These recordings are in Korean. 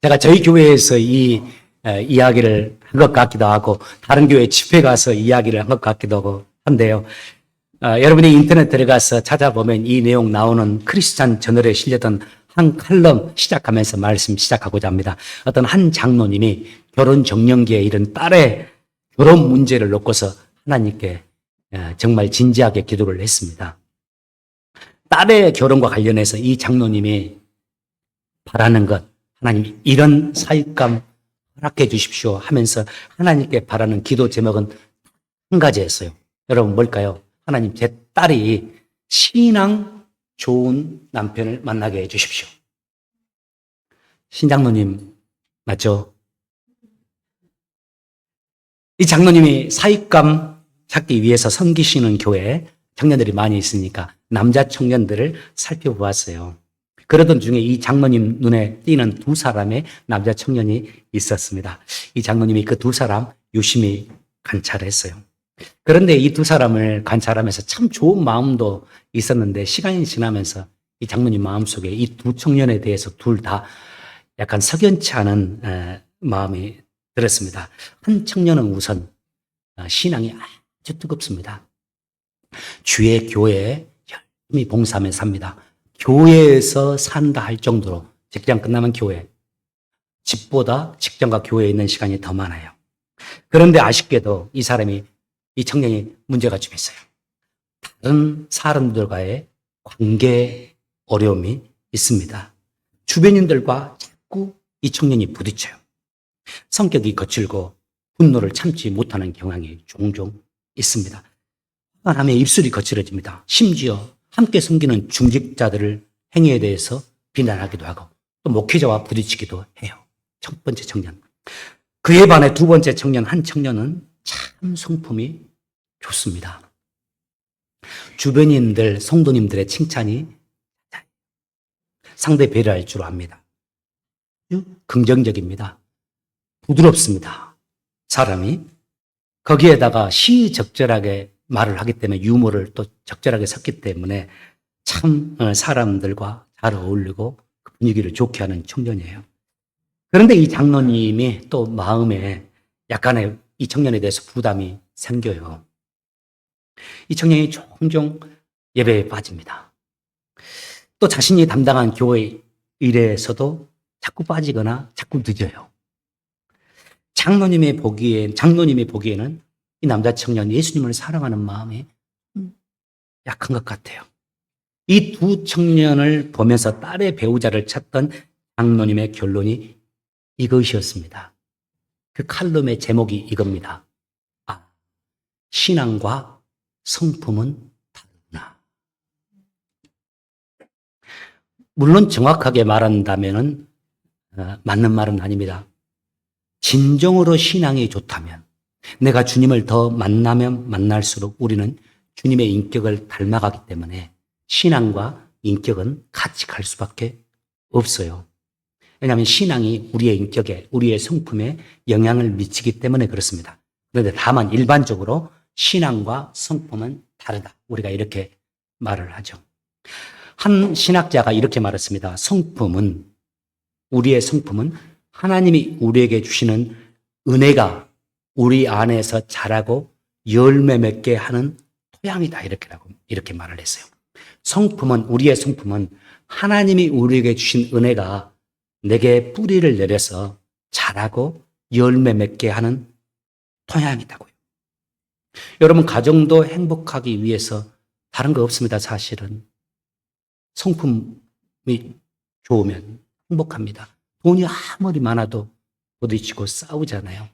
제가 저희 교회에서 이 이야기를 한 것 같기도 하고 다른 교회 집회 가서 이야기를 한 것 같기도 하고 한데요. 여러분이 인터넷 들어가서 찾아보면 이 내용 나오는 크리스찬 저널에 실렸던 한 칼럼 시작하면서 말씀 시작하고자 합니다. 어떤 한 장로님이 결혼 정년기에 이른 딸의 결혼 문제를 놓고서 하나님께 정말 진지하게 기도를 했습니다. 딸의 결혼과 관련해서 이 장로님이 바라는 것, 하나님 이런 사익감 허락해 주십시오 하면서 하나님께 바라는 기도 제목은 한 가지였어요. 여러분 뭘까요? 하나님 제 딸이 신앙 좋은 남편을 만나게 해 주십시오. 신장로님 맞죠? 이 장로님이 사익감 찾기 위해서 섬기시는 교회에 청년들이 많이 있으니까 남자 청년들을 살펴보았어요. 그러던 중에 이 장로님 눈에 띄는 두 사람의 남자 청년이 있었습니다. 이 장로님이 그 두 사람 유심히 관찰했어요. 그런데 이 두 사람을 관찰하면서 참 좋은 마음도 있었는데 시간이 지나면서 이 장로님 마음속에 이 두 청년에 대해서 둘 다 약간 석연치 않은 마음이 들었습니다. 한 청년은 우선 신앙이 아주 뜨겁습니다. 주의 교회에 열심히 봉사하며 삽니다. 교회에서 산다 할 정도로 직장 끝나면 교회, 집보다 직장과 교회에 있는 시간이 더 많아요. 그런데 아쉽게도 이 청년이 문제가 좀 있어요. 다른 사람들과의 관계 어려움이 있습니다. 주변인들과 자꾸 이 청년이 부딪혀요. 성격이 거칠고 분노를 참지 못하는 경향이 종종 있습니다. 화가 나면 입술이 거칠어집니다. 심지어 함께 섬기는 중직자들을 행위에 대해서 비난하기도 하고 또 목회자와 부딪히기도 해요. 첫 번째 청년. 그에 반해 두 번째 청년, 한 청년은 참 성품이 좋습니다. 주변인들, 성도님들의 칭찬이 상대 배려할 줄 압니다. 긍정적입니다. 부드럽습니다. 사람이 거기에다가 시적절하게 말을 하기 때문에 유머를 또 적절하게 섞기 때문에 참 사람들과 잘 어울리고 그 분위기를 좋게 하는 청년이에요. 그런데 이 장로님이 또 마음에 약간의 이 청년에 대해서 부담이 생겨요. 이 청년이 종종 예배에 빠집니다. 또 자신이 담당한 교회 일에서도 자꾸 빠지거나 자꾸 늦어요. 장로님이 보기에는 이 남자 청년 예수님을 사랑하는 마음이 약한 것 같아요. 이 두 청년을 보면서 딸의 배우자를 찾던 장로님의 결론이 이것이었습니다. 그 칼럼의 제목이 이겁니다. 신앙과 성품은 다르구나. 물론 정확하게 말한다면 맞는 말은 아닙니다. 진정으로 신앙이 좋다면 내가 주님을 더 만나면 만날수록 우리는 주님의 인격을 닮아가기 때문에 신앙과 인격은 같이 갈 수밖에 없어요. 왜냐하면 신앙이 우리의 인격에, 우리의 성품에 영향을 미치기 때문에 그렇습니다. 그런데 다만 일반적으로 신앙과 성품은 다르다. 우리가 이렇게 말을 하죠. 한 신학자가 이렇게 말했습니다. 우리의 성품은 하나님이 우리에게 주시는 은혜가 우리 안에서 자라고 열매 맺게 하는 토양이다. 이렇게 말을 했어요. 우리의 성품은 하나님이 우리에게 주신 은혜가 내게 뿌리를 내려서 자라고 열매 맺게 하는 토양이다고요. 여러분, 가정도 행복하기 위해서 다른 거 없습니다, 사실은. 성품이 좋으면 행복합니다. 돈이 아무리 많아도 부딪히고 싸우잖아요.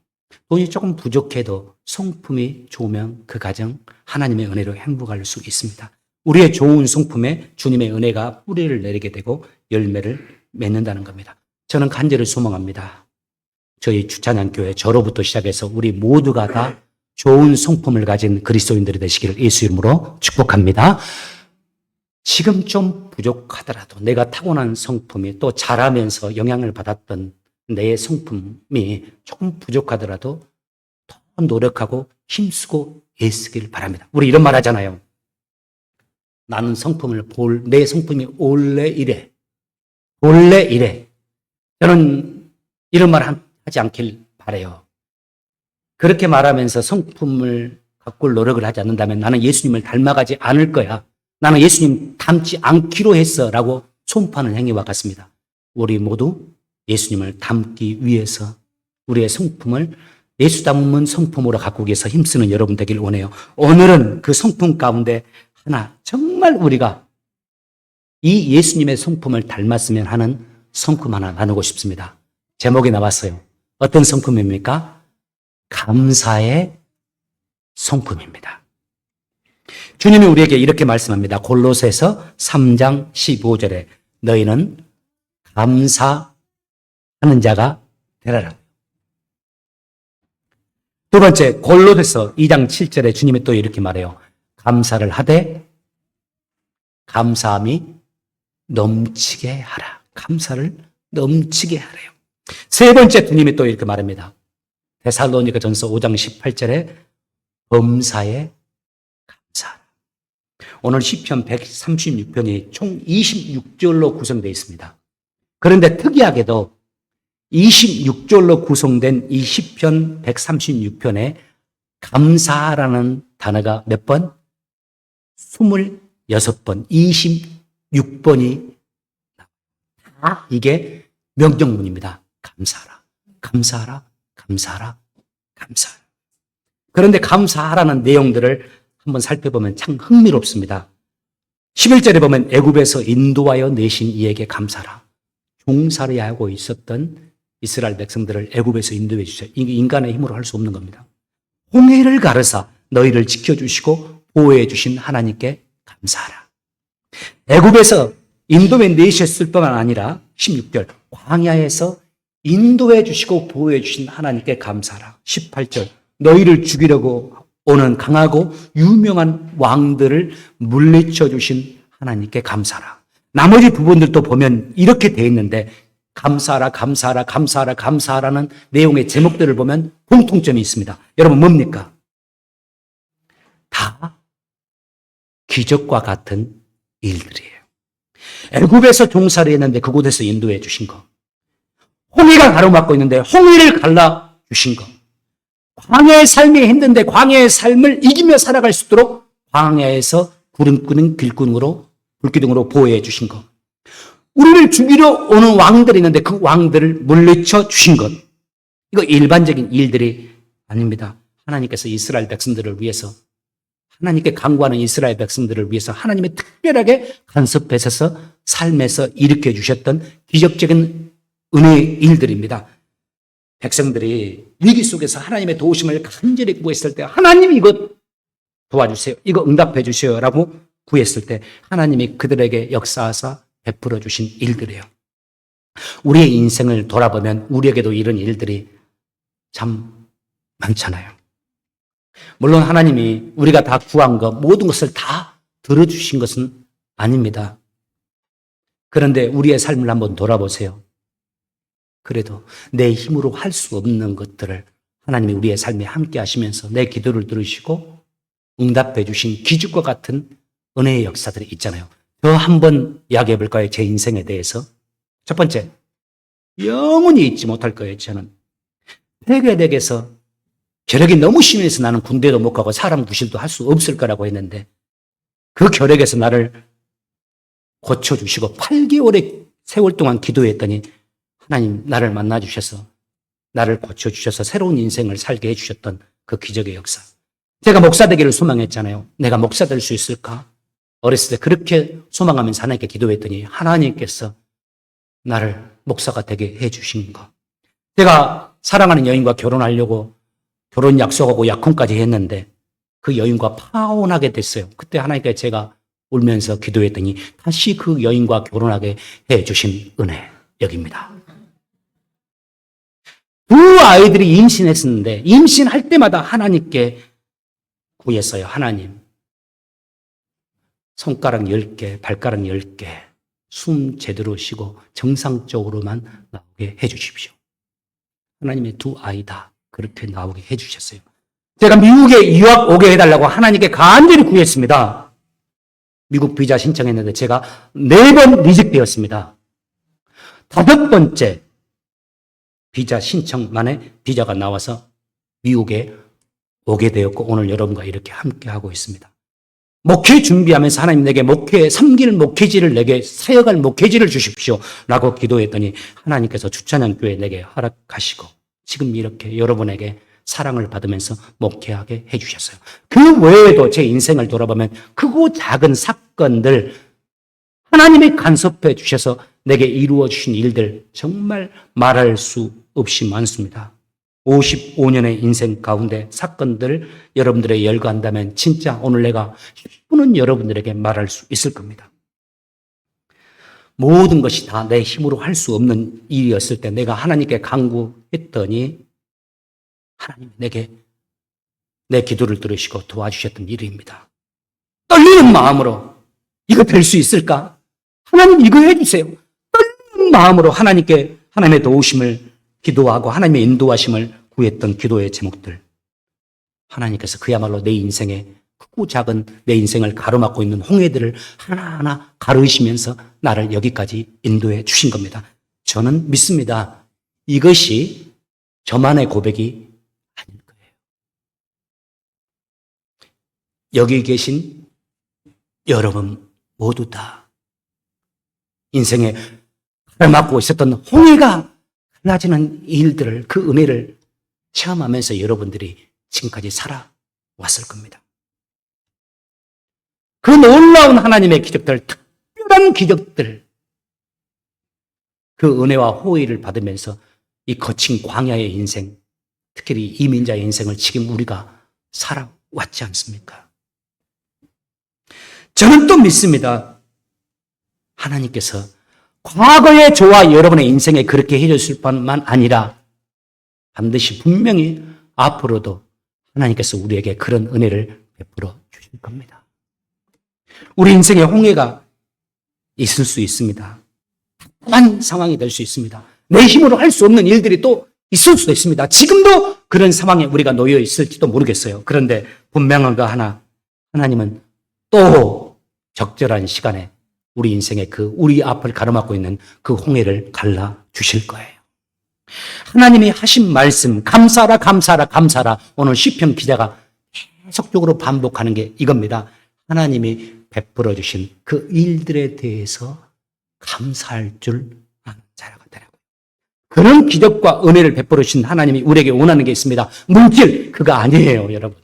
돈이 조금 부족해도 성품이 좋으면 그 가정 하나님의 은혜로 행복할 수 있습니다. 우리의 좋은 성품에 주님의 은혜가 뿌리를 내리게 되고 열매를 맺는다는 겁니다. 저는 간절히 소망합니다. 저희 주찬양교회 저로부터 시작해서 우리 모두가 다 좋은 성품을 가진 그리스도인들이 되시기를 예수 이름으로 축복합니다. 지금 좀 부족하더라도 내가 타고난 성품이 또 자라면서 영향을 받았던 내 성품이 조금 부족하더라도 더 노력하고 힘쓰고 애쓰길 바랍니다. 우리 이런 말 하잖아요. 나는 내 성품이 원래 이래. 저는 이런 말 하지 않길 바라요. 그렇게 말하면서 성품을 가꿀 노력을 하지 않는다면 나는 예수님을 닮아가지 않을 거야. 나는 예수님 닮지 않기로 했어. 라고 손파는 행위와 같습니다. 우리 모두 예수님을 닮기 위해서 우리의 성품을 예수 닮은 성품으로 가꾸기 위해서 힘쓰는 여러분 되길 원해요. 오늘은 그 성품 가운데 하나, 정말 우리가 이 예수님의 성품을 닮았으면 하는 성품 하나 나누고 싶습니다. 제목이 나왔어요. 어떤 성품입니까? 감사의 성품입니다. 주님이 우리에게 이렇게 말씀합니다. 골로새서 3장 15절에 너희는 감사하는 자가 되라라. 두 번째, 골로새서 2장 7절에 주님이 또 이렇게 말해요. 감사를 하되 감사함이 넘치게 하라. 감사를 넘치게 하래요. 세 번째, 주님이 또 이렇게 말합니다. 데살로니가전서 5장 18절에 범사에 감사하라. 오늘 시편 136편이 총 26절로 구성되어 있습니다. 그런데 특이하게도 26절로 구성된 이 시편 136편에 감사라는 단어가 몇 번? 26번, 26번이 다 이게 명령문입니다. 감사하라, 감사하라, 감사하라, 감사하라. 그런데 감사하라는 내용들을 한번 살펴보면 참 흥미롭습니다. 11절에 보면 애굽에서 인도하여 내신 이에게 감사하라. 종살이 하고 있었던 이스라엘 백성들을 애굽에서 인도해 주셔. 이게 인간의 힘으로 할 수 없는 겁니다. 홍해를 가르사 너희를 지켜주시고 보호해 주신 하나님께 감사하라. 애굽에서 인도해 내셨을 뿐만 아니라 16절 광야에서 인도해 주시고 보호해 주신 하나님께 감사하라. 18절 너희를 죽이려고 오는 강하고 유명한 왕들을 물리쳐 주신 하나님께 감사하라. 나머지 부분들도 보면 이렇게 되어 있는데 감사하라, 감사하라, 감사하라, 감사하라는 내용의 제목들을 보면 공통점이 있습니다. 여러분 뭡니까? 다 기적과 같은 일들이에요. 애굽에서 종살이 했는데 그곳에서 인도해 주신 거. 홍해가 가로막고 있는데 홍해를 갈라 주신 거. 광야의 삶이 힘든데 광야의 삶을 이기며 살아갈 수 있도록 광야에서 구름 끄는 길꾼으로 불기둥으로 보호해 주신 것. 우리를 죽이러 오는 왕들이 있는데 그 왕들을 물리쳐 주신 것. 이거 일반적인 일들이 아닙니다. 하나님께서 이스라엘 백성들을 위해서 하나님께 간구하는 이스라엘 백성들을 위해서 하나님의 특별하게 간섭하셔서 삶에서 일으켜 주셨던 기적적인 은혜의 일들입니다. 백성들이 위기 속에서 하나님의 도우심을 간절히 구했을 때 하나님 이거 도와주세요. 이거 응답해 주세요. 라고 구했을 때 하나님이 그들에게 역사하사 베풀어 주신 일들이에요. 우리의 인생을 돌아보면 우리에게도 이런 일들이 참 많잖아요. 물론 하나님이 우리가 다 구한 것 모든 것을 다 들어주신 것은 아닙니다. 그런데 우리의 삶을 한번 돌아보세요. 그래도 내 힘으로 할 수 없는 것들을 하나님이 우리의 삶에 함께 하시면서 내 기도를 들으시고 응답해 주신 기적과 같은 은혜의 역사들이 있잖아요. 더 한번 이야기해 볼까요? 제 인생에 대해서. 첫 번째, 영원히 잊지 못할 거예요. 저는 폐결핵에서 결핵이 너무 심해서 나는 군대도 못 가고 사람 구실도 할 수 없을 거라고 했는데 그 결핵에서 나를 고쳐주시고 8개월의 세월 동안 기도했더니 하나님 나를 만나주셔서 나를 고쳐주셔서 새로운 인생을 살게 해주셨던 그 기적의 역사. 제가 목사 되기를 소망했잖아요. 내가 목사 될 수 있을까? 어렸을 때 그렇게 소망하면서 하나님께 기도했더니 하나님께서 나를 목사가 되게 해주신 것. 제가 사랑하는 여인과 결혼하려고 결혼 약속하고 약혼까지 했는데 그 여인과 파혼하게 됐어요. 그때 하나님께 제가 울면서 기도했더니 다시 그 여인과 결혼하게 해주신 은혜 여기입니다. 두 아이들이 임신했었는데 임신할 때마다 하나님께 구했어요. 하나님, 손가락 10개, 발가락 10개, 숨 제대로 쉬고 정상적으로만 나오게 해주십시오. 하나님의 두 아이 다 그렇게 나오게 해주셨어요. 제가 미국에 유학 오게 해달라고 하나님께 간절히 구했습니다. 미국 비자 신청했는데 제가 4번 리젝트되었습니다. 5번째, 비자 신청만에 비자가 나와서 미국에 오게 되었고 오늘 여러분과 이렇게 함께하고 있습니다. 목회 준비하면서 하나님 내게 섬길 목회지를 내게 사역할 목회지를 주십시오 라고 기도했더니 하나님께서 주찬양교회 내게 허락하시고 지금 이렇게 여러분에게 사랑을 받으면서 목회하게 해주셨어요. 그 외에도 제 인생을 돌아보면 크고 작은 사건들 하나님이 간섭해 주셔서 내게 이루어 주신 일들 정말 말할 수 없이 많습니다. 55년의 인생 가운데 사건들 여러분들의 열거한다면 진짜 오늘 내가 10분은 여러분들에게 말할 수 있을 겁니다. 모든 것이 다 내 힘으로 할 수 없는 일이었을 때 내가 하나님께 간구했더니 하나님이 내게 내 기도를 들으시고 도와주셨던 일입니다. 떨리는 마음으로 이거 될 수 있을까? 하나님 이거 해주세요. 떨리는 마음으로 하나님께 하나님의 도우심을 기도하고 하나님의 인도하심을 구했던 기도의 제목들. 하나님께서 그야말로 내 인생에 크고 작은 내 인생을 가로막고 있는 홍해들을 하나하나 가르시면서 나를 여기까지 인도해 주신 겁니다. 저는 믿습니다. 이것이 저만의 고백이 아닐 거예요. 여기 계신 여러분 모두 다 인생에 가로막고 있었던 홍해가 달라지는 일들을 그 은혜를 체험하면서 여러분들이 지금까지 살아왔을 겁니다. 그 놀라운 하나님의 기적들, 특별한 기적들, 그 은혜와 호의를 받으면서 이 거친 광야의 인생, 특히 이민자의 인생을 지금 우리가 살아왔지 않습니까? 저는 또 믿습니다. 하나님께서 과거의 저와 여러분의 인생에 그렇게 해줬을 뿐만 아니라 반드시 분명히 앞으로도 하나님께서 우리에게 그런 은혜를 베풀어 주실 겁니다. 우리 인생에 홍해가 있을 수 있습니다. 답답한 상황이 될 수 있습니다. 내 힘으로 할 수 없는 일들이 또 있을 수도 있습니다. 지금도 그런 상황에 우리가 놓여 있을지도 모르겠어요. 그런데 분명한 거 하나, 하나님은 또 적절한 시간에 우리 인생의 우리 앞을 가로막고 있는 그 홍해를 갈라 주실 거예요. 하나님이 하신 말씀, 감사하라, 감사하라, 감사하라. 오늘 시편 기자가 계속적으로 반복하는 게 이겁니다. 하나님이 베풀어 주신 그 일들에 대해서 감사할 줄 아는 자라고 하더라고요. 그런 기적과 은혜를 베풀어 주신 하나님이 우리에게 원하는 게 있습니다. 물질, 그거 아니에요, 여러분.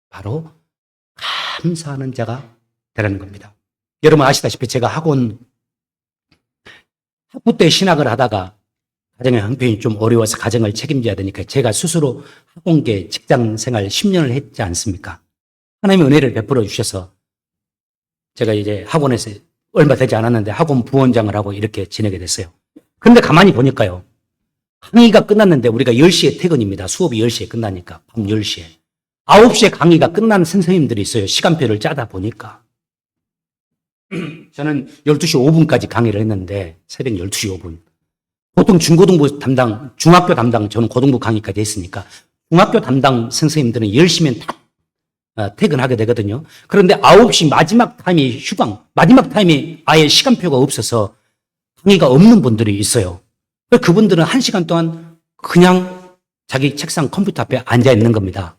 바로 감사하는 자가 되라는 겁니다. 여러분 아시다시피 제가 학부 때 신학을 하다가 가정의 형편이 좀 어려워서 가정을 책임져야 되니까 제가 스스로 학원계 직장 생활 10년을 했지 않습니까? 하나님의 은혜를 베풀어 주셔서 제가 이제 학원에서 얼마 되지 않았는데 학원 부원장을 하고 이렇게 지내게 됐어요. 그런데 가만히 보니까요. 강의가 끝났는데 우리가 10시에 퇴근입니다. 수업이 10시에 끝나니까 밤 10시에. 9시에 강의가 끝난 선생님들이 있어요. 시간표를 짜다 보니까. 저는 12시 5분까지 강의를 했는데 새벽 12시 5분. 보통 중고등부 담당, 중학교 담당, 저는 고등부 강의까지 했으니까 중학교 담당 선생님들은 10시면 다 퇴근하게 되거든요. 그런데 9시 마지막 타임이 휴강, 마지막 타임이 아예 시간표가 없어서 강의가 없는 분들이 있어요. 그분들은 1시간 동안 그냥 자기 책상 컴퓨터 앞에 앉아 있는 겁니다.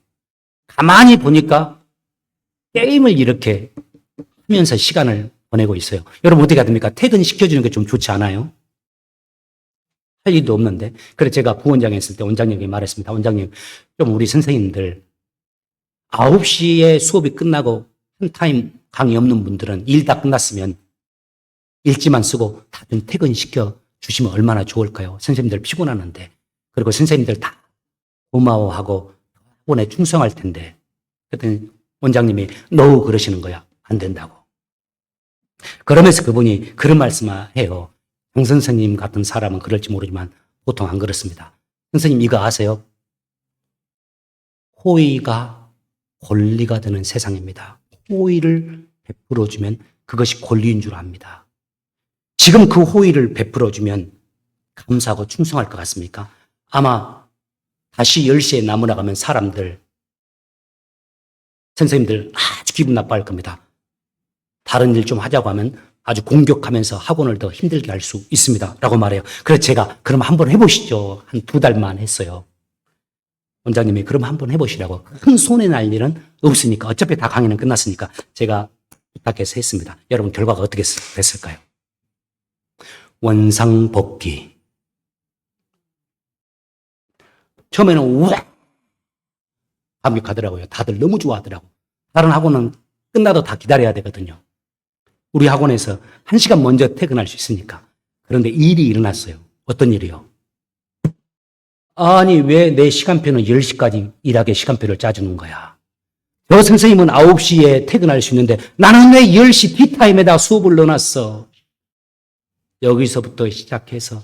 가만히 보니까 게임을 이렇게 하면서 시간을 보내고 있어요. 여러분 어떻게 됩니까? 퇴근시켜주는 게 좀 좋지 않아요? 할 일도 없는데. 그래서 제가 부원장에 있을 때 원장님에게 말했습니다. 원장님, 좀 우리 선생님들 9시에 수업이 끝나고 한 타임 강의 없는 분들은 일 다 끝났으면 일지만 쓰고 다 좀 퇴근시켜 주시면 얼마나 좋을까요? 선생님들 피곤하는데. 그리고 선생님들 다 고마워하고 학원에 충성할 텐데. 그랬더니 원장님이 너무 그러시는 거야. 안 된다고. 그러면서 그분이 그런 말씀을 해요. 정 선생님 같은 사람은 그럴지 모르지만 보통 안 그렇습니다. 선생님 이거 아세요? 호의가 권리가 되는 세상입니다. 호의를 베풀어주면 그것이 권리인 줄 압니다. 지금 그 호의를 베풀어주면 감사하고 충성할 것 같습니까? 아마 다시 10시에 나무라 가면 선생님들 아주 기분 나빠할 겁니다. 다른 일 좀 하자고 하면 아주 공격하면서 학원을 더 힘들게 할 수 있습니다. 라고 말해요. 그래서 제가 그럼 한번 해보시죠. 한 2달만 했어요. 원장님이 그럼 한번 해보시라고. 큰 손해 날 일은 없으니까. 어차피 다 강의는 끝났으니까 제가 부탁해서 했습니다. 여러분 결과가 어떻게 됐을까요? 원상복귀. 처음에는 우와! 감격하더라고요. 다들 너무 좋아하더라고. 다른 학원은 끝나도 다 기다려야 되거든요. 우리 학원에서 1시간 먼저 퇴근할 수 있으니까. 그런데 일이 일어났어요. 어떤 일이요? 아니, 왜 내 시간표는 10시까지 일하게 시간표를 짜주는 거야? 저 선생님은 9시에 퇴근할 수 있는데 나는 왜 10시 뒷타임에다 수업을 넣어놨어? 여기서부터 시작해서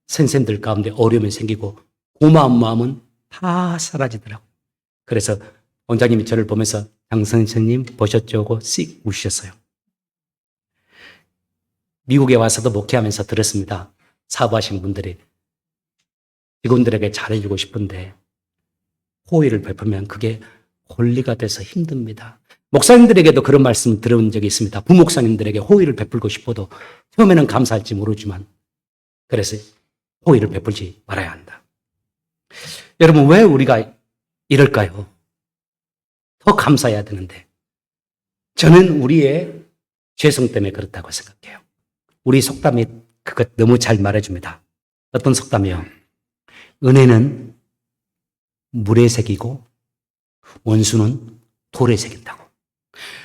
선생님들 가운데 어려움이 생기고 고마운 마음은 다 사라지더라고요. 그래서 원장님이 저를 보면서 장 선생님 보셨죠? 하고 씩 우셨어요. 미국에 와서도 목회하면서 들었습니다. 사부하신 분들이 직원들에게 잘해주고 싶은데 호의를 베풀면 그게 권리가 돼서 힘듭니다. 목사님들에게도 그런 말씀 들은 적이 있습니다. 부목사님들에게 호의를 베풀고 싶어도 처음에는 감사할지 모르지만 그래서 호의를 베풀지 말아야 한다. 여러분 왜 우리가 이럴까요? 더 감사해야 되는데 저는 우리의 죄성 때문에 그렇다고 생각해요. 우리 속담이 그것 너무 잘 말해줍니다. 어떤 속담이요? 은혜는 물에 새기고 원수는 돌에 새긴다고.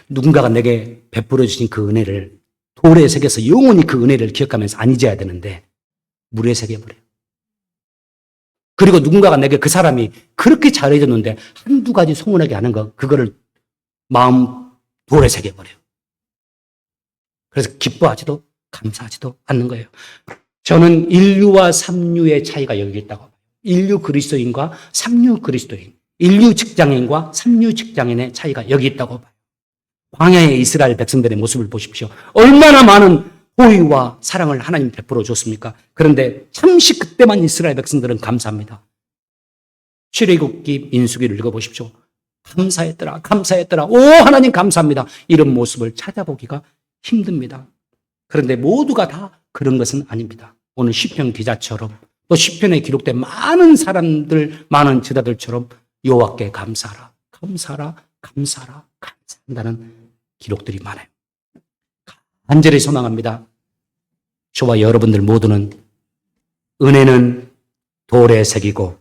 누군가가 내게 베풀어 주신 그 은혜를 돌에 새겨서 영원히 그 은혜를 기억하면서 안 잊어야 되는데 물에 새겨버려요. 그리고 누군가가 내게 그 사람이 그렇게 잘해줬는데 한두 가지 소문나게 하는 거 그거를 마음 돌에 새겨버려요. 그래서 기뻐하지도 감사하지도 않는 거예요. 저는 인류와 삼류의 차이가 여기 있다고 봐요. 인류 그리스도인과 삼류 그리스도인, 인류 직장인과 삼류 직장인의 차이가 여기 있다고 봐요. 광야의 이스라엘 백성들의 모습을 보십시오. 얼마나 많은 호의와 사랑을 하나님 베풀어 줬습니까? 그런데 잠시 그때만 이스라엘 백성들은 감사합니다. 출애굽기 민수기를 읽어보십시오. 감사했더라, 감사했더라. 오 하나님 감사합니다. 이런 모습을 찾아보기가 힘듭니다. 그런데 모두가 다 그런 것은 아닙니다. 오늘 시편 기자처럼 또 시편에 기록된 많은 사람들, 많은 제자들처럼 여호와께 감사하라, 감사하라, 감사하라, 감사한다는 기록들이 많아요. 간절히 소망합니다. 저와 여러분들 모두는 은혜는 돌에 새기고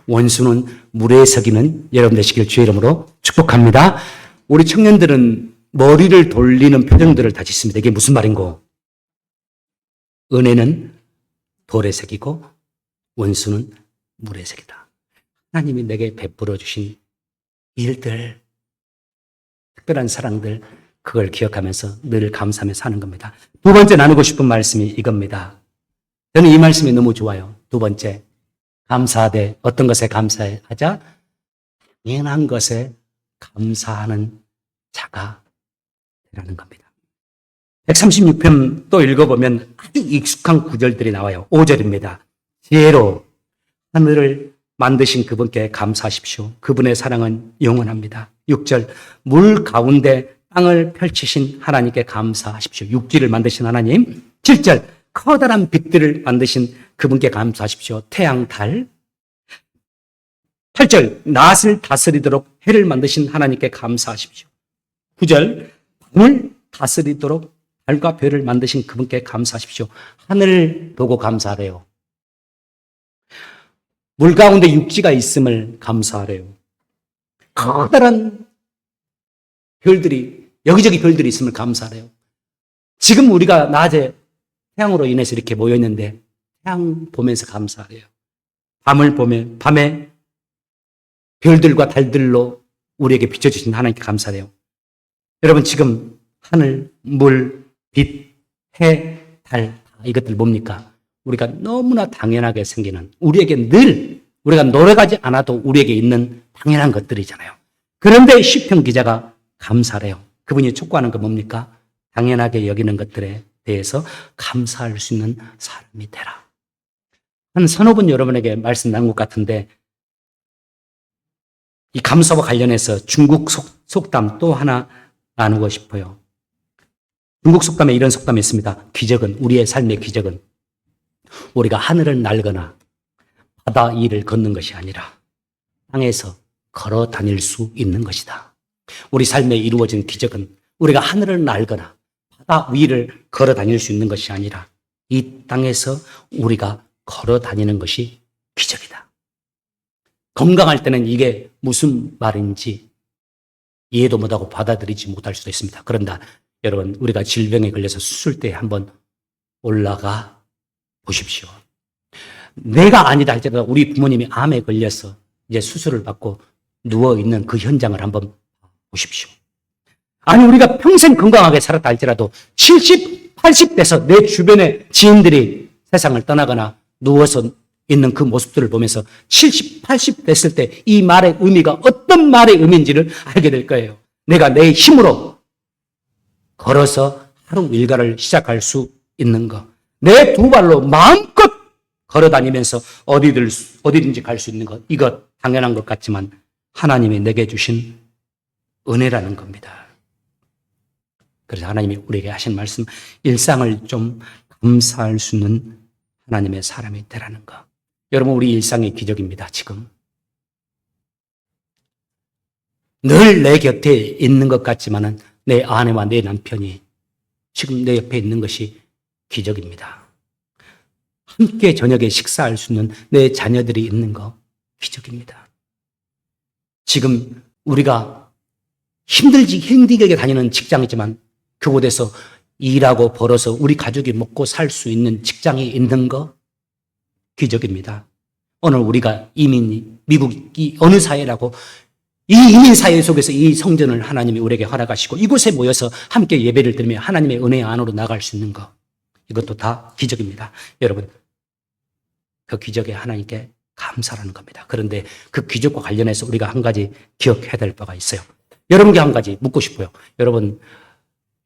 원수는 물에 새기는 여러분 되시길 주의 이름으로 축복합니다. 우리 청년들은 머리를 돌리는 표정들을 다 짓습니다. 이게 무슨 말인고? 은혜는 돌에 새기고 원수는 물에 새기다. 하나님이 내게 베풀어 주신 일들, 특별한 사랑들, 그걸 기억하면서 늘 감사하며 사는 겁니다. 두 번째 나누고 싶은 말씀이 이겁니다. 저는 이 말씀이 너무 좋아요. 두 번째, 감사하되 어떤 것에 감사하자? 당연한 것에 감사하는 자가 되라는 겁니다. 136편 또 읽어보면 아주 익숙한 구절들이 나와요. 5절입니다. 지혜로 하늘을 만드신 그분께 감사하십시오. 그분의 사랑은 영원합니다. 6절, 물 가운데 땅을 펼치신 하나님께 감사하십시오. 육지를 만드신 하나님. 7절, 커다란 빛들을 만드신 그분께 감사하십시오. 태양, 달. 8절, 낫을 다스리도록 해를 만드신 하나님께 감사하십시오. 9절, 밤을 다스리도록 달과 별을 만드신 그분께 감사하십시오. 하늘을 보고 감사하래요. 물 가운데 육지가 있음을 감사하래요. 커다란 별들이, 여기저기 별들이 있음을 감사하래요. 지금 우리가 낮에 태양으로 인해서 이렇게 모여있는데 태양 보면서 감사하래요. 밤을 보면 밤에 별들과 달들로 우리에게 비춰주신 하나님께 감사해요. 여러분 지금 하늘, 물, 빛, 해, 달 이것들 뭡니까? 우리가 너무나 당연하게 생기는 우리에게 늘 우리가 노력하지 않아도 우리에게 있는 당연한 것들이잖아요. 그런데 시편 기자가 감사해요. 그분이 촉구하는 건 뭡니까? 당연하게 여기는 것들에 대해서 감사할 수 있는 사람이 되라. 한 서너 번 여러분에게 말씀 나눈 것 같은데 이 감사와 관련해서 중국 속담 또 하나 나누고 싶어요. 중국 속담에 이런 속담이 있습니다. 기적은, 우리의 삶의 기적은 우리가 하늘을 날거나 바다 위를 걷는 것이 아니라 땅에서 걸어 다닐 수 있는 것이다. 우리 삶에 이루어진 기적은 우리가 하늘을 날거나 바다 위를 걸어 다닐 수 있는 것이 아니라 이 땅에서 우리가 걸어 다니는 것이 기적이다. 건강할 때는 이게 무슨 말인지 이해도 못하고 받아들이지 못할 수도 있습니다. 그런데 여러분, 우리가 질병에 걸려서 수술대에 한번 올라가 보십시오. 내가 아니다 할지라도 우리 부모님이 암에 걸려서 이제 수술을 받고 누워있는 그 현장을 한번 보십시오. 아니, 우리가 평생 건강하게 살았다 할지라도 70, 80대에서 내 주변의 지인들이 세상을 떠나거나 누워서 있는 그 모습들을 보면서 70, 80 됐을 때 이 말의 의미가 어떤 말의 의미인지를 알게 될 거예요. 내가 내 힘으로 걸어서 하루 일과를 시작할 수 있는 것. 내 두 발로 마음껏 걸어 다니면서 어디든지 갈 수 있는 것. 이것 당연한 것 같지만 하나님이 내게 주신 은혜라는 겁니다. 그래서 하나님이 우리에게 하신 말씀, 일상을 좀 감사할 수 있는 하나님의 사람이 되라는 것. 여러분, 우리 일상의 기적입니다, 지금. 늘 내 곁에 있는 것 같지만은 내 아내와 내 남편이 지금 내 옆에 있는 것이 기적입니다. 함께 저녁에 식사할 수 있는 내 자녀들이 있는 거 기적입니다. 지금 우리가 힘들게 다니는 직장이지만 그곳에서 일하고 벌어서 우리 가족이 먹고 살 수 있는 직장이 있는 거 기적입니다. 오늘 우리가 미국이 어느 사회라고 이 이민 사회 속에서 이 성전을 하나님이 우리에게 허락하시고 이곳에 모여서 함께 예배를 드리며 하나님의 은혜 안으로 나갈 수 있는 것, 이것도 다 기적입니다. 여러분, 그 기적에 하나님께 감사라는 겁니다. 그런데 그 기적과 관련해서 우리가 한 가지 기억해야 될 바가 있어요. 여러분께 한 가지 묻고 싶어요. 여러분,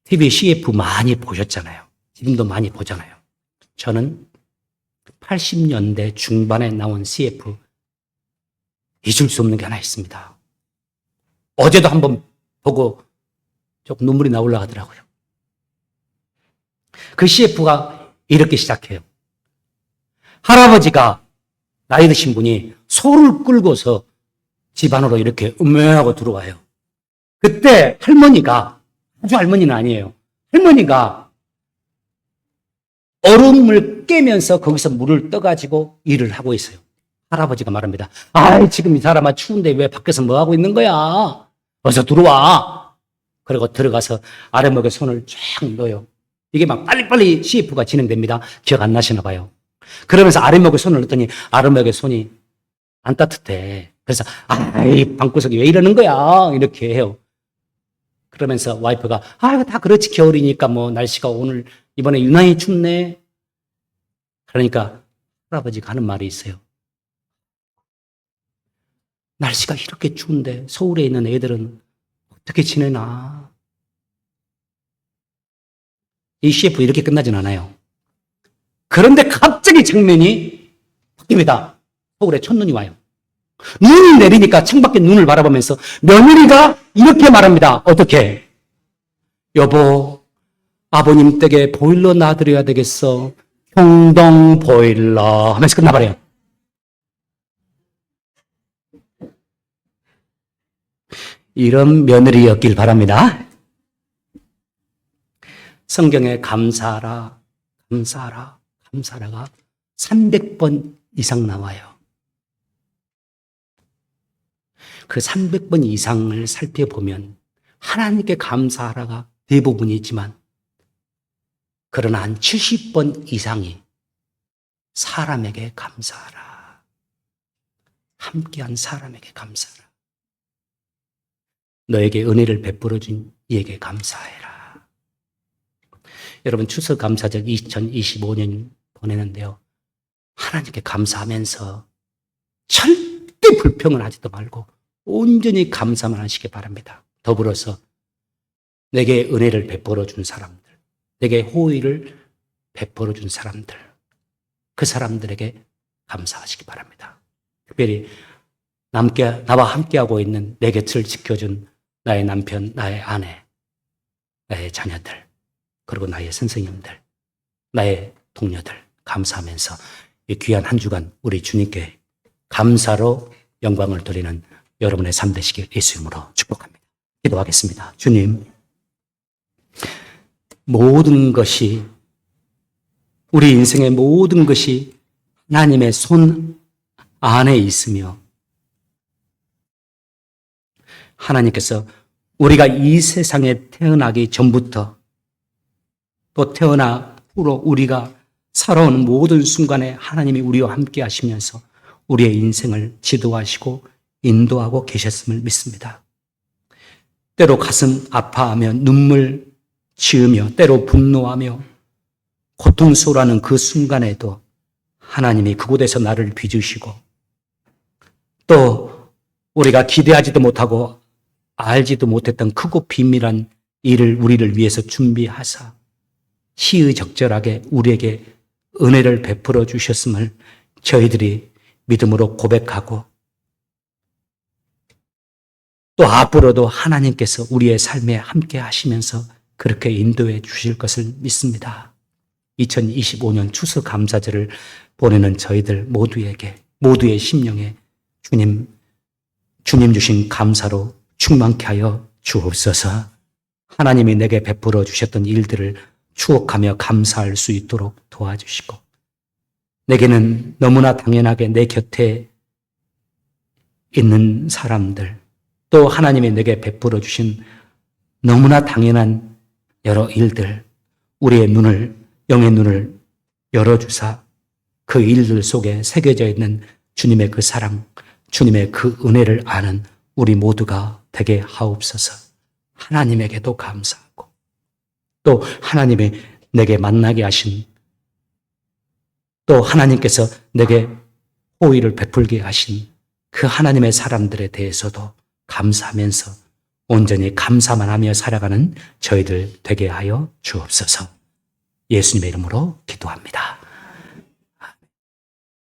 TV CF 많이 보셨잖아요. 지금도 많이 보잖아요. 저는 80년대 중반에 나온 CF 잊을 수 없는 게 하나 있습니다. 어제도 한번 보고 조금 눈물이 나올라 하더라고요. 그 CF가 이렇게 시작해요. 할아버지가 나이 드신 분이 소를 끌고서 집 안으로 이렇게 음메하고 들어와요. 그때 할머니가, 아주 할머니는 아니에요. 할머니가 얼음을 깨면서 거기서 물을 떠가지고 일을 하고 있어요. 할아버지가 말합니다. 아이, 지금 이 사람아 추운데 왜 밖에서 뭐 하고 있는 거야? 어서 들어와. 그리고 들어가서 아랫목에 손을 쫙 넣어요. 이게 막 빨리빨리 CF가 진행됩니다. 기억 안 나시나 봐요. 그러면서 아랫목에 손을 넣더니 아랫목에 손이 안 따뜻해. 그래서 아이, 방구석이 왜 이러는 거야? 이렇게 해요. 그러면서 와이프가 아이고, 다 그렇지, 겨울이니까 뭐 날씨가 오늘 이번에 유난히 춥네. 그러니까 할아버지가 하는 말이 있어요. 날씨가 이렇게 추운데 서울에 있는 애들은 어떻게 지내나? 이 CF 이렇게 끝나진 않아요. 그런데 갑자기 장면이 바뀝니다. 서울에 첫눈이 와요. 눈이 내리니까 창밖에 눈을 바라보면서 며느리가 이렇게 말합니다. 어떻게? 여보, 아버님 댁에 보일러 놔드려야 되겠어. 형동 보일러 하면서 끝나버려요. 이런 며느리였길 바랍니다. 성경에 감사하라, 감사하라, 감사하라가 300번 이상 나와요. 그 300번 이상을 살펴보면 하나님께 감사하라가 대부분이지만 그러나 한 70번 이상이 사람에게 감사하라. 함께한 사람에게 감사하라. 너에게 은혜를 베풀어 준 이에게 감사해라. 여러분, 추수감사절 2025년 보내는데요. 하나님께 감사하면서 절대 불평을 하지도 말고 온전히 감사만 하시기 바랍니다. 더불어서 내게 은혜를 베풀어 준 사람들, 내게 호의를 베풀어 준 사람들, 그 사람들에게 감사하시기 바랍니다. 특별히 나와 함께하고 있는 내 곁을 지켜준 나의 남편, 나의 아내, 나의 자녀들, 그리고 나의 선생님들, 나의 동료들 감사하면서 이 귀한 한 주간 우리 주님께 감사로 영광을 돌리는 여러분의 삶 되시길 예수 이름으로 축복합니다. 기도하겠습니다. 주님, 모든 것이, 우리 인생의 모든 것이 하나님의 손 안에 있으며 하나님께서 우리가 이 세상에 태어나기 전부터 또 태어나 후로 우리가 살아오는 모든 순간에 하나님이 우리와 함께 하시면서 우리의 인생을 지도하시고 인도하고 계셨음을 믿습니다. 때로 가슴 아파하며 눈물 지으며 때로 분노하며 고통스러워하는 그 순간에도 하나님이 그곳에서 나를 빚으시고 또 우리가 기대하지도 못하고 알지도 못했던 크고 비밀한 일을 우리를 위해서 준비하사 시의적절하게 우리에게 은혜를 베풀어 주셨음을 저희들이 믿음으로 고백하고 또 앞으로도 하나님께서 우리의 삶에 함께 하시면서 그렇게 인도해 주실 것을 믿습니다. 2025년 추수감사절을 보내는 저희들 모두에게, 모두의 심령에 주님 주신 감사로 충만케 하여 주옵소서. 하나님이 내게 베풀어 주셨던 일들을 추억하며 감사할 수 있도록 도와주시고 내게는 너무나 당연하게 내 곁에 있는 사람들 또 하나님이 내게 베풀어 주신 너무나 당연한 여러 일들 우리의 눈을 영의 눈을 열어주사 그 일들 속에 새겨져 있는 주님의 그 사랑 주님의 그 은혜를 아는 우리 모두가 되게 하옵소서. 하나님에게도 감사하고 또 하나님이 내게 만나게 하신 또 하나님께서 내게 호의를 베풀게 하신 그 하나님의 사람들에 대해서도 감사하면서 온전히 감사만 하며 살아가는 저희들 되게 하여 주옵소서. 예수님의 이름으로 기도합니다.